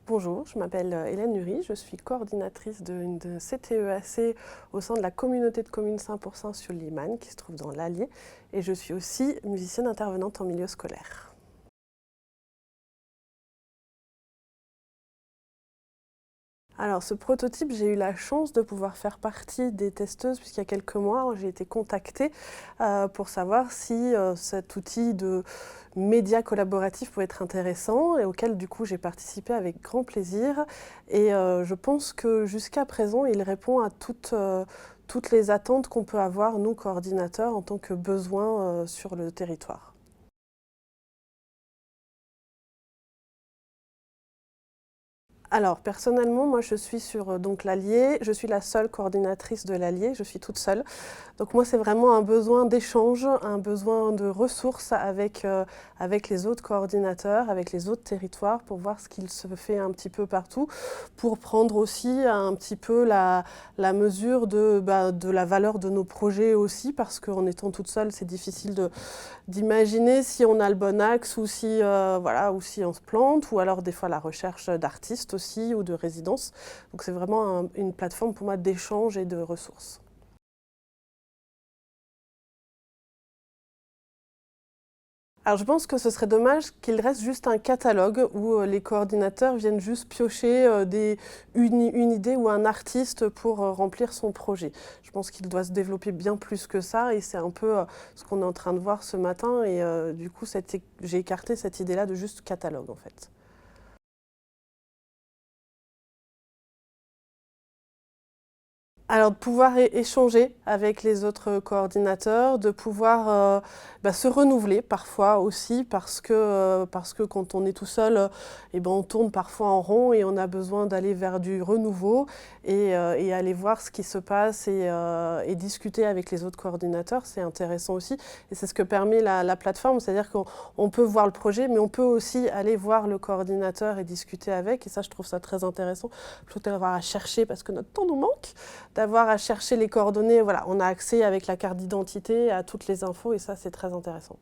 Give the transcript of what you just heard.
Bonjour, je m'appelle Hélène Nury, je suis coordinatrice de CTEAC au sein de la communauté de communes 100% sur Liman qui se trouve dans l'Allier et je suis aussi musicienne intervenante en milieu scolaire. Alors ce prototype, j'ai eu la chance de pouvoir faire partie des testeuses puisqu'il y a quelques mois, j'ai été contactée pour savoir si cet outil de média collaboratif pouvait être intéressant et auquel du coup j'ai participé avec grand plaisir. Et je pense que jusqu'à présent, il répond à toutes les attentes qu'on peut avoir, nous coordinateurs, en tant que besoin sur le territoire. Alors, personnellement, moi, je suis sur donc l'Allier. Je suis la seule coordinatrice de l'Allier. Je suis toute seule. Donc moi, c'est vraiment un besoin d'échange, un besoin de ressources avec les autres coordinateurs, avec les autres territoires pour voir ce qu'il se fait un petit peu partout, pour prendre aussi un petit peu la mesure de la valeur de nos projets aussi, parce qu'en étant toute seule, c'est difficile d'imaginer si on a le bon axe ou si, voilà, ou si on se plante, ou alors des fois la recherche d'artistes aussi ou de résidences. Donc c'est vraiment une plateforme pour moi d'échange et de ressources. Alors je pense que ce serait dommage qu'il reste juste un catalogue où les coordinateurs viennent juste piocher une idée ou un artiste pour remplir son projet. Je pense qu'il doit se développer bien plus que ça et c'est un peu ce qu'on est en train de voir ce matin et du coup j'ai écarté cette idée-là de juste catalogue en fait. Alors de pouvoir échanger avec les autres coordinateurs, de pouvoir se renouveler parfois aussi parce que quand on est tout seul, eh ben, on tourne parfois en rond et on a besoin d'aller vers du renouveau et aller voir ce qui se passe et discuter avec les autres coordinateurs, c'est intéressant aussi. Et c'est ce que permet la plateforme, c'est-à-dire qu'on peut voir le projet, mais on peut aussi aller voir le coordinateur et discuter avec. Et ça, je trouve ça très intéressant, plutôt d'avoir à chercher parce que notre temps nous manque. D'avoir à chercher les coordonnées, voilà, on a accès avec la carte d'identité à toutes les infos et ça c'est très intéressant.